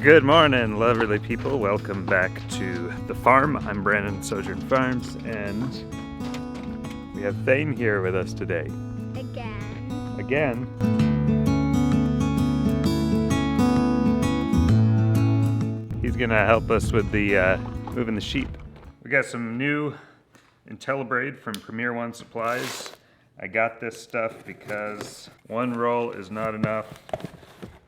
Good morning, lovely people. Welcome back to the farm. I'm Brandon, Sojourn Farms, and we have Thane here with us today. Again. He's gonna help us with the moving the sheep. We got some new IntelliBraid from Premier One Supplies. I got this stuff because one roll is not enough.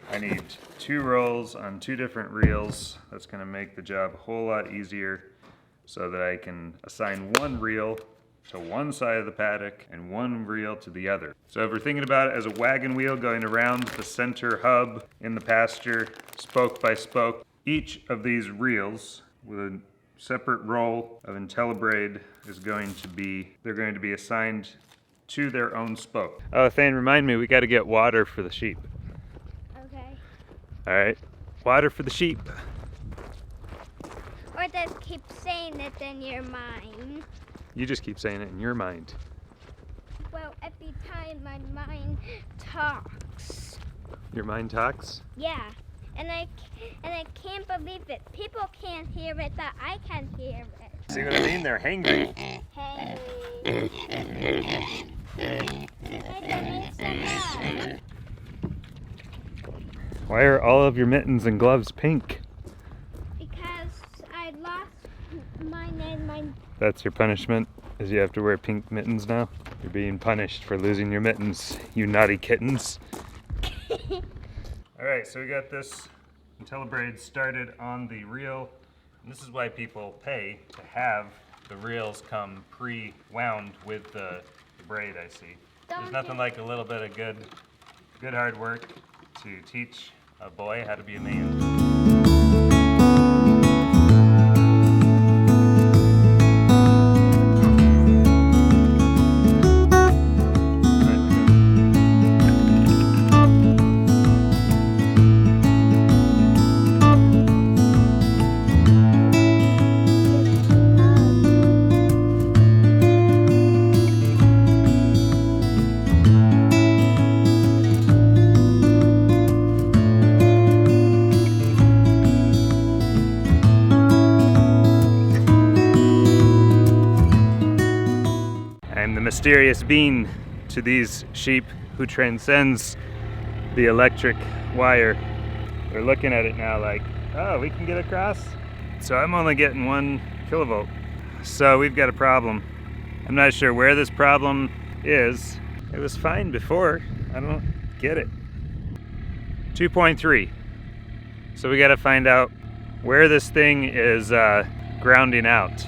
I need 2 rolls on 2 different reels. That's gonna make the job a whole lot easier so that I can assign 1 reel to one side of the paddock and 1 reel to the other. So if we're thinking about it as a wagon wheel going around the center hub in the pasture, spoke by spoke, each of these reels with a separate roll of IntelliBraid is going to be, they're going to be assigned to their own spoke. Oh, Thane, remind me, we gotta get water for the sheep. All right, water for the sheep. Or just keep saying it in your mind. You just keep saying it in your mind. Well, every time my mind talks. Your mind talks? Yeah, and I can't believe it. People can't hear it, but I can hear it. See what I mean? They're hangry. Hey. Hey, Denise, Why are all of your mittens and gloves pink? because I lost mine and mine. That's your punishment, is you have to wear pink mittens now? You're being punished for losing your mittens, you naughty kittens. All right, so we got this IntelliBraid started on the reel. And this is why people pay to have the reels come pre-wound with the braid, I see. There's nothing like a little bit of good hard work to teach a boy how to be a man. I'm the mysterious being to these sheep who transcends the electric wire. They're looking at it now like, oh, we can get across? So I'm only getting 1 kilovolt. So we've got a problem. I'm not sure where this problem is. It was fine before. I don't get it. 2.3. So we got to find out where this thing is grounding out.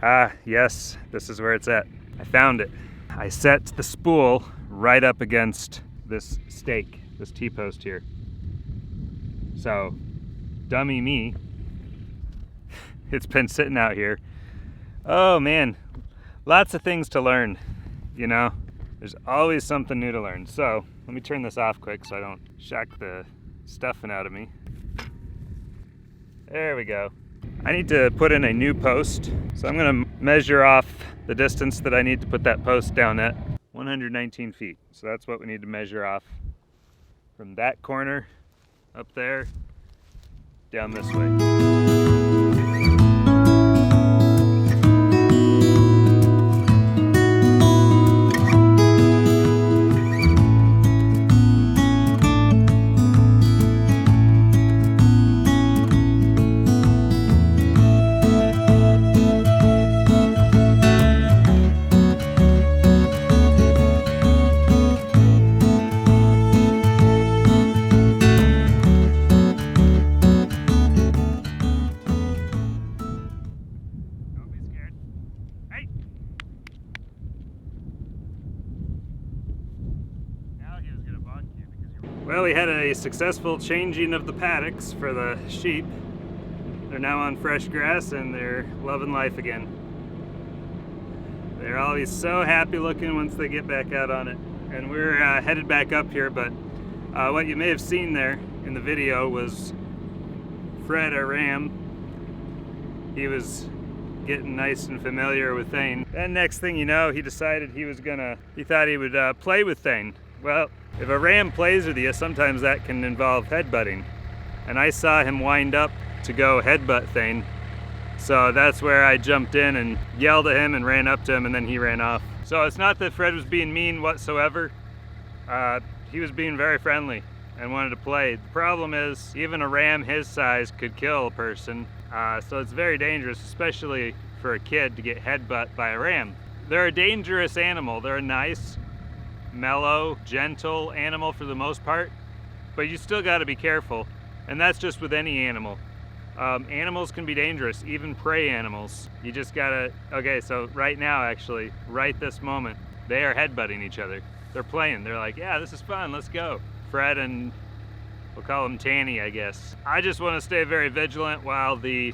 Ah, yes, this is where it's at. I found it. I set the spool right up against this stake, this T-post here. So, dummy me, it's been sitting out here. Oh man, lots of things to learn, you know? There's always something new to learn. So, let me turn this off quick so I don't shock the stuffing out of me. There we go. I need to put in a new post, so I'm gonna measure off the distance that I need to put that post down at, 119 feet. So that's what we need to measure off from that corner up there down this way. Well, we had a successful changing of the paddocks for the sheep. They're now on fresh grass and they're loving life again. They're always so happy looking once they get back out on it. And we're headed back up here, but what you may have seen there in the video was Fred, our ram. He was getting nice and familiar with Thane. And next thing you know, he decided he thought he would play with Thane. Well, if a ram plays with you, sometimes that can involve headbutting. and I saw him wind up to go headbutt Thane. So that's where I jumped in and yelled at him and ran up to him, and then he ran off. So it's not that Fred was being mean whatsoever. He was being very friendly and wanted to play. The problem is, even a ram his size could kill a person. So it's very dangerous, especially for a kid to get headbutt by a ram. They're a dangerous animal. They're a nice, mellow, gentle animal for the most part, but you still got to be careful. And that's just with any animal. Animals can be dangerous, even prey animals. You just gotta, okay, so right now actually, right this moment, they are headbutting each other. They're playing, they're like, yeah, this is fun, let's go. Fred and, we'll call him Thane, I guess. I just wanna stay very vigilant while the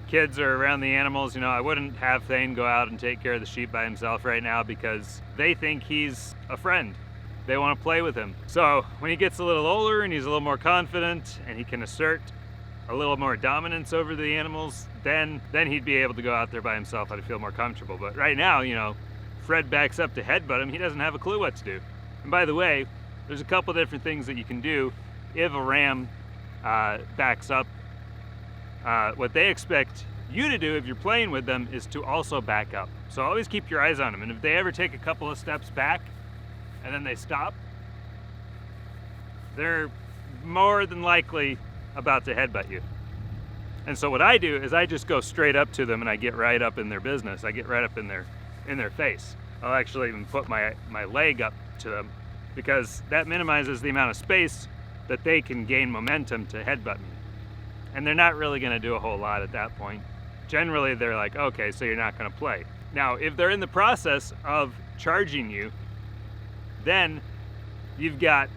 kids are around the animals. You know, I wouldn't have Thane go out and take care of the sheep by himself right now because they think he's a friend. They wanna play with him. So when he gets a little older and he's a little more confident and he can assert a little more dominance over the animals, then he'd be able to go out there by himself. I'd feel more comfortable. But right now, you know, Fred backs up to headbutt him. He doesn't have a clue what to do. And by the way, there's a couple different things that you can do if a ram backs up. What they expect you to do if you're playing with them is to also back up. So always keep your eyes on them. And if they ever take a couple of steps back and then they stop, they're more than likely about to headbutt you. And so what I do is I just go straight up to them and I get right up in their business. I get right up in their face. I'll actually even put my leg up to them because that minimizes the amount of space that they can gain momentum to headbutt me. And they're not really gonna do a whole lot at that point. Generally, they're like, okay, so you're not gonna play. Now, if they're in the process of charging you, then you've got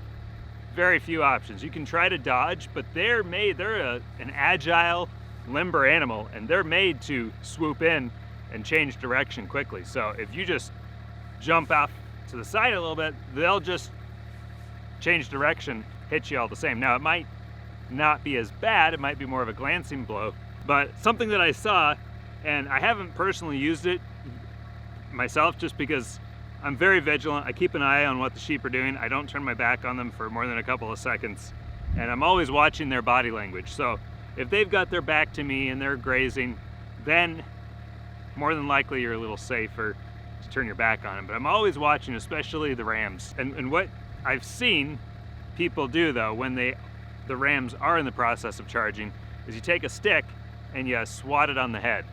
very few options. You can try to dodge, but they're an agile, limber animal, and they're made to swoop in and change direction quickly. So if you just jump off to the side a little bit, they'll just change direction, hit you all the same. Now, it might not be as bad, it might be more of a glancing blow, but something that I saw, and I haven't personally used it myself just because I'm very vigilant. I keep an eye on what the sheep are doing. I don't turn my back on them for more than a couple of seconds. And I'm always watching their body language. So if they've got their back to me and they're grazing, then more than likely you're a little safer to turn your back on them. But I'm always watching, especially the rams. And what I've seen people do though, when the rams are in the process of charging, is you take a stick and you swat it on the head.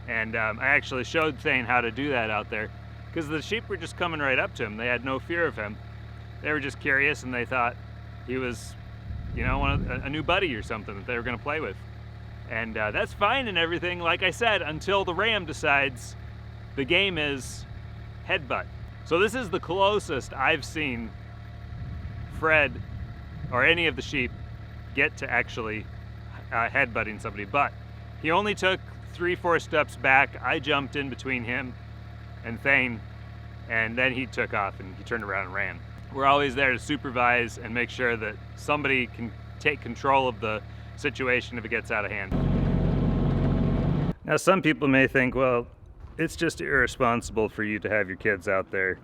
And I actually showed Thane how to do that out there, because the sheep were just coming right up to him. They had no fear of him. They were just curious and they thought he was, you know, a new buddy or something that they were gonna play with. And that's fine and everything, like I said, until the ram decides the game is headbutt. So this is the closest I've seen Fred or any of the sheep get to actually headbutting somebody, but he only took 3-4 steps back. I jumped in between him and Thane, and then he took off and he turned around and ran. We're always there to supervise and make sure that somebody can take control of the situation if it gets out of hand. Now, some people may think, well, it's just irresponsible for you to have your kids out there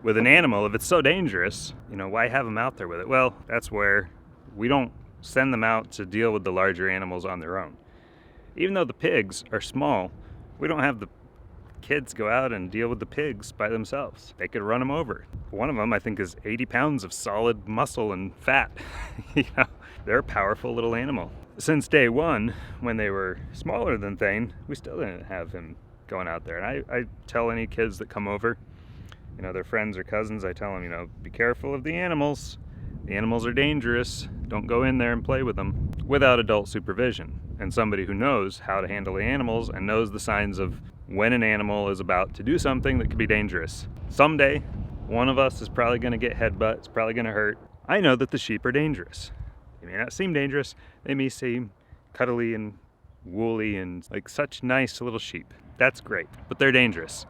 with an animal. If it's so dangerous, you know, why have them out there with it? Well, that's where we don't send them out to deal with the larger animals on their own. Even though the pigs are small, we don't have the kids go out and deal with the pigs by themselves. They could run them over. One of them, I think, is 80 pounds of solid muscle and fat. You know, they're a powerful little animal. Since day one, when they were smaller than Thane, we still didn't have him going out there. And I tell any kids that come over, you know, their friends or cousins, I tell them, you know, be careful of the animals. The animals are dangerous. Don't go in there and play with them without adult supervision and somebody who knows how to handle the animals and knows the signs of when an animal is about to do something that could be dangerous. Someday, one of us is probably going to get headbutt. It's probably going to hurt. I know that the sheep are dangerous. They may not seem dangerous. They may seem cuddly and woolly and like such nice little sheep. That's great, but they're dangerous.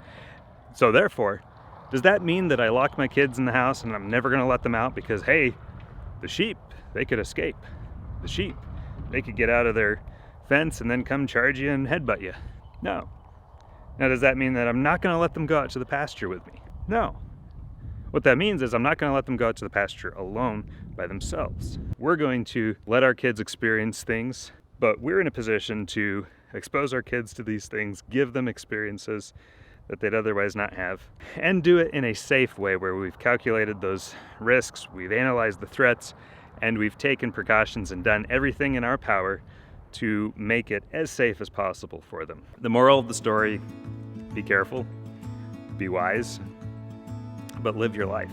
So therefore, does that mean that I lock my kids in the house and I'm never going to let them out because, hey, the sheep, they could escape. The sheep, they could get out of their fence and then come charge you and headbutt you? No. Now, does that mean that I'm not going to let them go out to the pasture with me? No. What that means is I'm not going to let them go out to the pasture alone by themselves. We're going to let our kids experience things, but we're in a position to expose our kids to these things, give them experiences that they'd otherwise not have, and do it in a safe way where we've calculated those risks, we've analyzed the threats, and we've taken precautions and done everything in our power to make it as safe as possible for them. The moral of the story: be careful, be wise, but live your life.